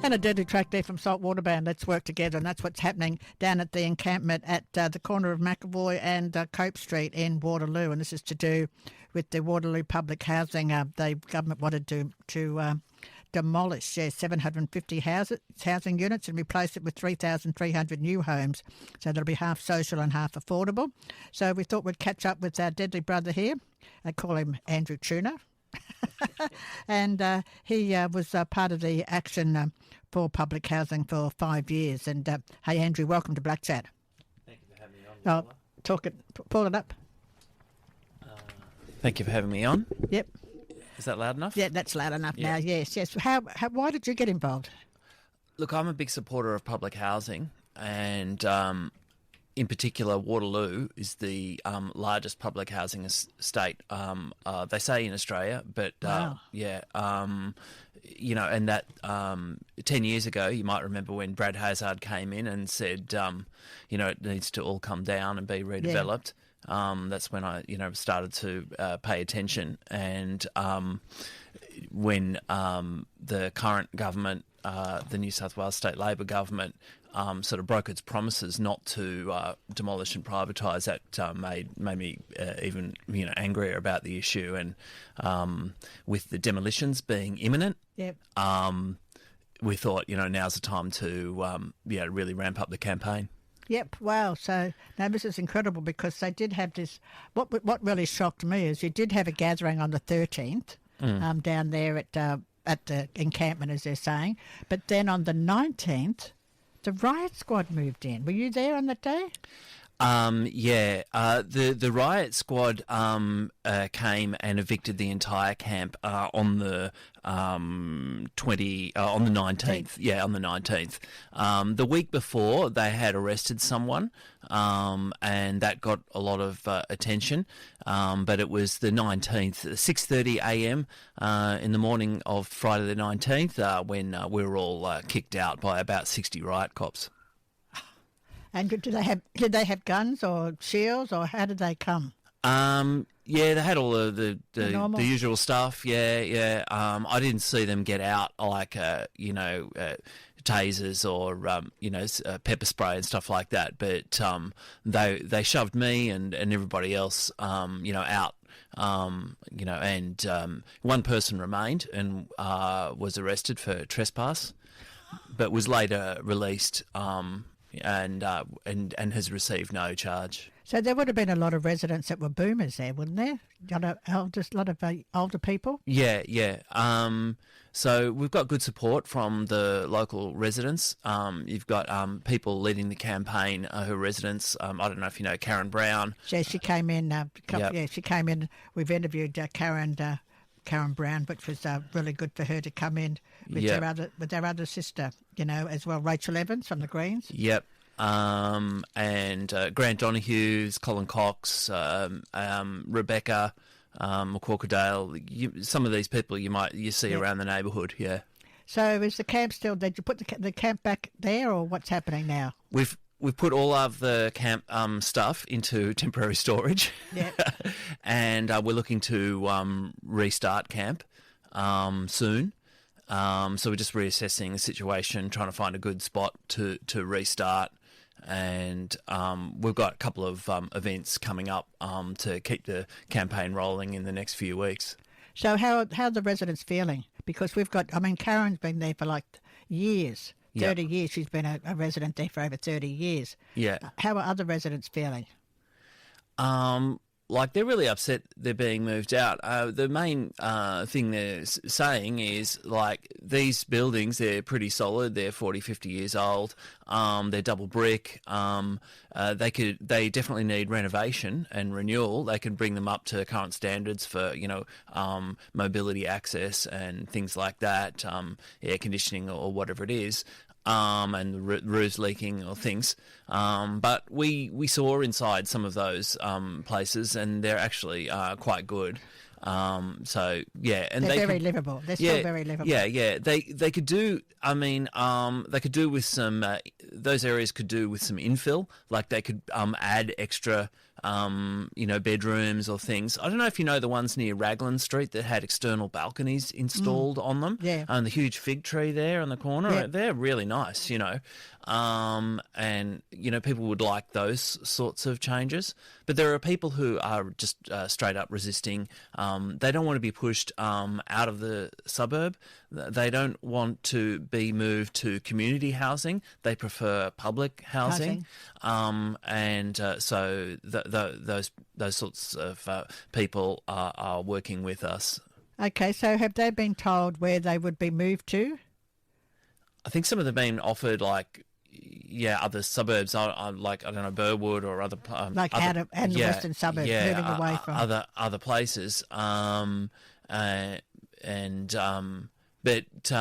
And a deadly track there from Saltwater Band. Let's work together, and that's what's happening down at the encampment at the corner of McAvoy and Cope Street in Waterloo. And this is to do with the Waterloo public housing. The government wanted to demolish 750 housing units and replace it with 3,300 new homes. So that'll be half social and half affordable. So we thought we'd catch up with our deadly brother here. I call him Andrew Chuter. And he was part of the action for public housing for 5 years. And hey, Andrew, welcome to Blackchat. Thank you for having me on. Pull it up. Thank you for having me on. Yep. Is that loud enough? Yeah, that's loud enough now. Yes. Why did you get involved? Look, I'm a big supporter of public housing, and in particular, Waterloo is the largest public housing estate. They say in Australia, but wow. And that 10 years ago, you might remember when Brad Hazard came in and said, it needs to all come down and be redeveloped. Yeah. That's when I, started to pay attention. And when the current government, the New South Wales State Labor government, sort of broke its promises not to demolish and privatise, that made me even angrier about the issue. And with the demolitions being imminent, yep. We thought now's the time to really ramp up the campaign. Yep. Wow. So now this is incredible because they did have this. What really shocked me is you did have a gathering on the 13th down there at the encampment, as they're saying, but then on the 19th. The riot squad moved in. Were you there on that day? The riot squad came and evicted the entire camp on the 19th. Yeah, on the 19th. The week before, they had arrested someone, and that got a lot of attention. But it was the 19th, 6:30 a.m. In the morning of Friday the 19th, when we were all kicked out by about 60 riot cops. And did they have guns or shields, or how did they come? They had all of the normal usual stuff. Yeah. I didn't see them get out like tasers or pepper spray and stuff like that. But they shoved me and everybody else out. And one person remained and was arrested for trespass, but was later released. And has received no charge. So there would have been a lot of residents that were boomers there, wouldn't there? A lot of older people? Yeah. So we've got good support from the local residents. You've got people leading the campaign who are residents. I don't know if you know Karen Brown. Yeah, she came in. She came in. We've interviewed Karen Brown, which was really good for her to come in with their other sister, as well, Rachel Evans from the Greens. Yep. And Grant Donohue's, Colin Cox, Rebecca McCorkadale. Some of these people you see around the neighbourhood. Yeah. So is the camp still? Did you put the camp back there, or what's happening now? We've put all of the camp stuff into temporary storage. Yeah. And we're looking to restart camp soon. So we're just reassessing the situation, trying to find a good spot to restart. And we've got a couple of events coming up to keep the campaign rolling in the next few weeks. So how are the residents feeling? Because Karen's been there for like years. 30 years. She's been a resident there for over 30 years. Yeah. How are other residents feeling? They're really upset they're being moved out. The main thing they're saying is, these buildings, they're pretty solid. They're 40, 50 years old. They're double brick. They definitely need renovation and renewal. They could bring them up to current standards for, mobility access and things like that, air conditioning or whatever it is. And the roofs leaking or things. But we saw inside some of those places, and they're actually quite good. And they're very livable. They're still very livable. Yeah. They could do. They could do with some. Those areas could do with some infill. Like they could add extra bedrooms or things. I don't know if you know the ones near Raglan Street that had external balconies installed on them. Yeah. And the huge fig tree there on the corner. Yeah. They're really nice, and people would like those sorts of changes. But there are people who are just straight up resisting. They don't want to be pushed out of the suburb. They don't want to be moved to community housing. They prefer public housing. So those sorts of people are working with us. Okay, so have they been told where they would be moved to? I think some of them have been offered other suburbs, like I don't know, Burwood or other Out of the western suburbs, moving away from other places. But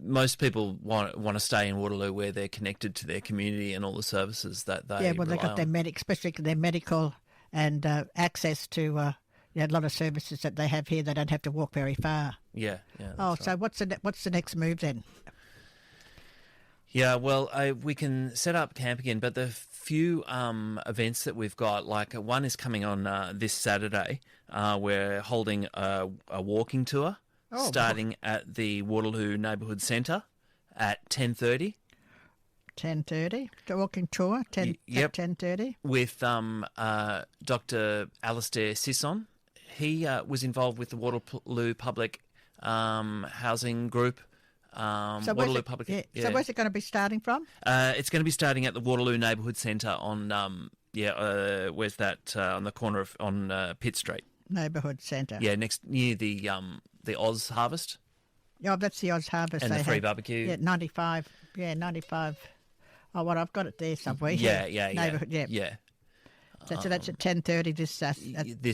most people want to stay in Waterloo where they're connected to their community and all the services that they they've got their especially their medical and access to a lot of services that they have here. They don't have to walk very far. Yeah. So what's the next move then? Yeah, well, we can set up camp again, but the few events that we've got, like one is coming on this Saturday. We're holding a walking tour starting at the Waterloo Neighbourhood Centre at 10:30. 10:30, the walking tour, 10:30. With Dr. Alastair Sisson. He was involved with the Waterloo Public Housing Group. So where's it going to be starting from? It's going to be starting at the Waterloo Neighbourhood Centre on where's that on the corner on Pitt Street. Neighbourhood Centre. Yeah, near the Oz Harvest. Yeah, that's the Oz Harvest. And the free barbecue. Yeah, 95. Yeah, 95. Oh, well, I've got it there somewhere. Yeah. Neighbourhood. Yeah. So that's at 10:30 this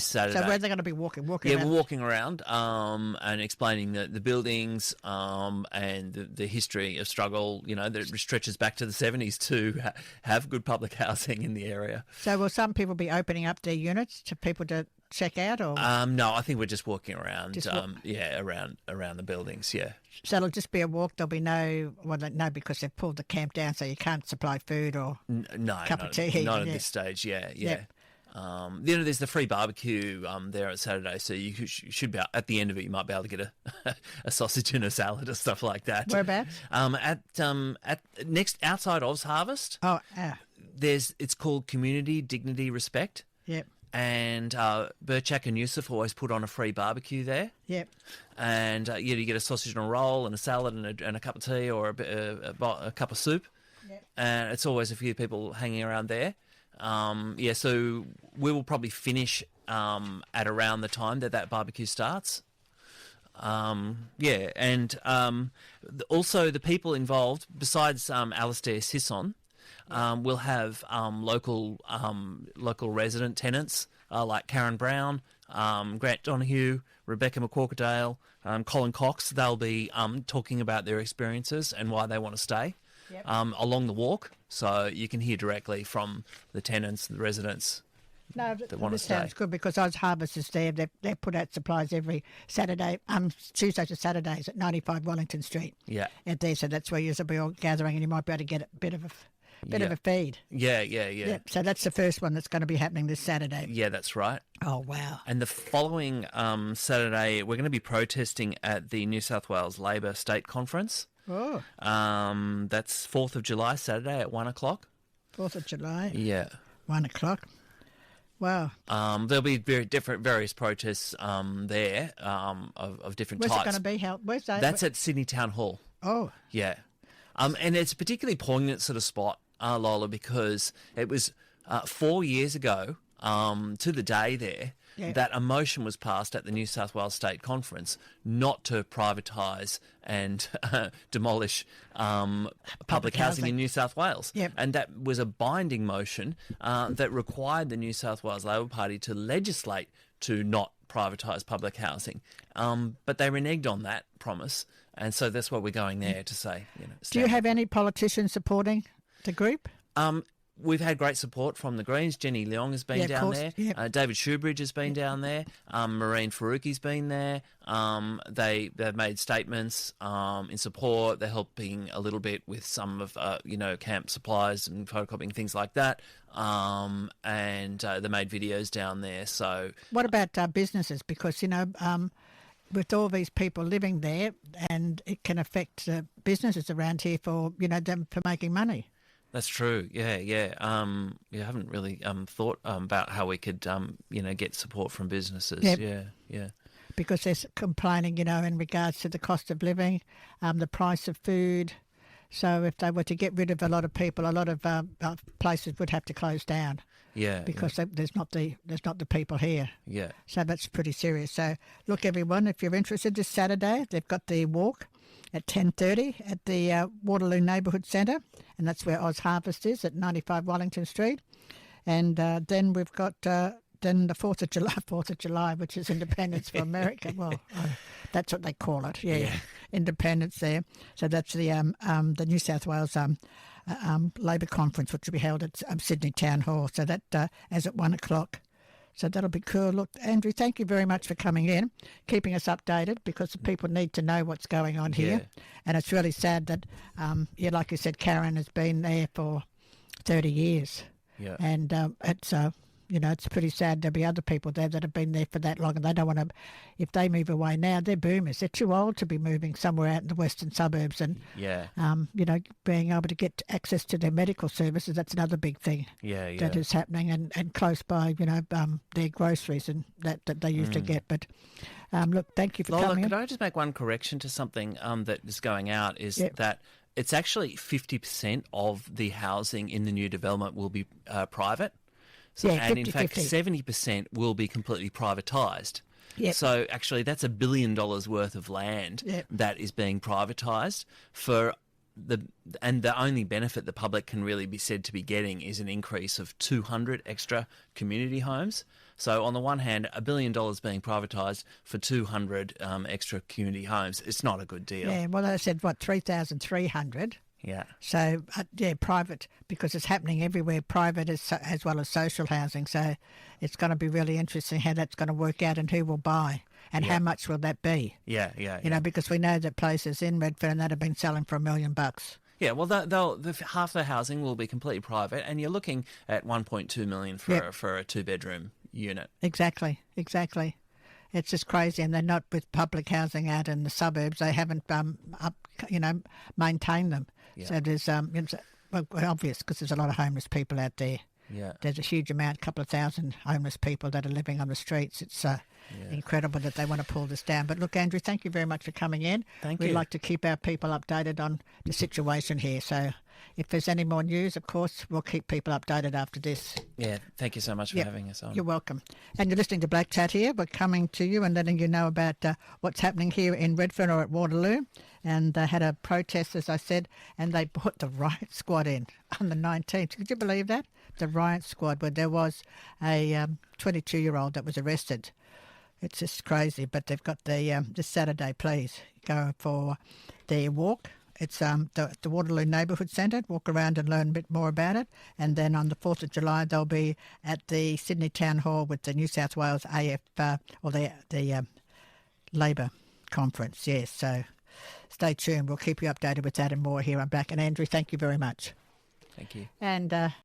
Saturday. So where are they going to be walking? We're walking around and explaining the buildings and the history of struggle, that stretches back to the 70s to have good public housing in the area. So will some people be opening up their units to people to check out? Or no, I think we're just walking around, around the buildings, yeah. So it'll just be a walk. There'll be no, because they've pulled the camp down, so you can't supply food or cup of tea. Not at this stage. Yeah. There's the free barbecue there at Saturday, so you should be at the end of it. You might be able to get a sausage and a salad or stuff like that. Whereabouts? At next outside Oz Harvest. Oh, it's called Community Dignity Respect. Yep. And Burchak and Yusuf always put on a free barbecue there. Yep. And you get a sausage and a roll and a salad and a cup of tea or a cup of soup. Yep. And it's always a few people hanging around there. So we will probably finish at around the time that barbecue starts. And also the people involved, besides Alastair Sisson, we'll have local resident tenants like Karen Brown, Grant Donahue, Rebecca McCorkadale, Colin Cox. They'll be talking about their experiences and why they want to stay along the walk, so you can hear directly from the tenants, the residents. No, that want to this stay. sounds good because Oz Harvest is there. They put out supplies every Saturday, Tuesdays to Saturdays at 95 Wellington Street. Yeah. Out there, so that's where you'll be all gathering, and you might be able to get a bit of a feed. Yeah. So that's the first one that's going to be happening this Saturday. Yeah, that's right. Oh, wow. And the following Saturday, we're going to be protesting at the New South Wales Labor State Conference. Oh. That's 4th of July, Saturday at 1 o'clock. 4th of July? Yeah. 1 o'clock. Wow. There'll be various protests there of different types. Where's it going to be held? Where's that? That's at Sydney Town Hall. Oh. Yeah. And it's a particularly poignant sort of spot, Lola, because it was 4 years ago to the day there that a motion was passed at the New South Wales State Conference not to privatise and demolish public housing in New South Wales. Yep. And that was a binding motion that required the New South Wales Labor Party to legislate to not privatise public housing. But they reneged on that promise. And so that's why we're going there to say, Do you have any politicians supporting the group? we've had great support from the Greens. Jenny Leong has been of down course. there. Yep. David Shoebridge has been down there. Maureen Faruqi's been there. They've made statements in support. They're helping a little bit with some of camp supplies and photocopying, things like that. And they made videos down there. So what about businesses? Because with all these people living there, and it can affect businesses around here for them for making money. that's true. Yeah. You haven't really thought about how we could get support from businesses. Yep. Yeah. Because they're complaining, in regards to the cost of living, the price of food. So if they were to get rid of a lot of people, a lot of places would have to close down. Yeah. Because there's not the people here. Yeah. So that's pretty serious. So look, everyone, if you're interested, this Saturday they've got the walk at 10:30 at the Waterloo Neighbourhood Centre, and that's where Oz Harvest is at 95 Wellington Street. And then we've got then the 4th of July, which is Independence for America. Well, that's what they call it. Yeah. Independence there. So that's the New South Wales Labor Conference, which will be held at Sydney Town Hall. So that as at 1 o'clock. So that'll be cool. Look, Andrew, thank you very much for coming in, keeping us updated, because the people need to know what's going on here. And it's really sad that, like you said, Karen has been there for 30 years. Yeah. And it's pretty sad there'll be other people there that have been there for that long, and they don't want to. If they move away now, they're boomers. They're too old to be moving somewhere out in the western suburbs, and being able to get access to their medical services. That's another big thing. That is happening, and close by, their groceries and that they used to get. But look, thank you for Lola, coming. could I just make one correction to something that is going out? Is that it's actually 50% of the housing in the new development will be private. So, and 50, in fact, 50. 70% will be completely privatised. Yep. So actually, that's $1 billion worth of land that is being privatised and the only benefit the public can really be said to be getting is an increase of 200 extra community homes. So on the one hand, $1 billion being privatised for 200 extra community homes, it's not a good deal. Yeah, well, I said, 3,300? Yeah. So, private, because it's happening everywhere, private as well as social housing. So it's going to be really interesting how that's going to work out and who will buy and how much will that be. Yeah. Because we know that places in Redfern that have been selling for $1 million. Yeah, well, half the housing will be completely private, and you're looking at $1.2 million for a two-bedroom unit. Exactly. It's just crazy, and they're not with public housing out in the suburbs. They haven't maintained them. Yeah. So there's obvious because there's a lot of homeless people out there. Yeah. There's a huge amount, a couple of thousand homeless people that are living on the streets. It's incredible that they want to pull this down. But look, Andrew, thank you very much for coming in. Thank you. We'd like to keep our people updated on the situation here. So if there's any more news, of course, we'll keep people updated after this. Yeah, thank you so much for having us on. You're welcome. And you're listening to Blackchat here. We're coming to you and letting you know about what's happening here in Redfern or at Waterloo. And they had a protest, as I said, and they brought the riot squad in on the 19th. Could you believe that? The riot squad, where there was a 22-year-old that was arrested. It's just crazy. But they've got the this Saturday, please, go for their walk. It's the Waterloo Neighbourhood Centre. Walk around and learn a bit more about it. And then on the 4th of July, they'll be at the Sydney Town Hall with the New South Wales the Labor Conference. Yes, so stay tuned. We'll keep you updated with that and more here on Black. And Andrew, thank you very much. Thank you. And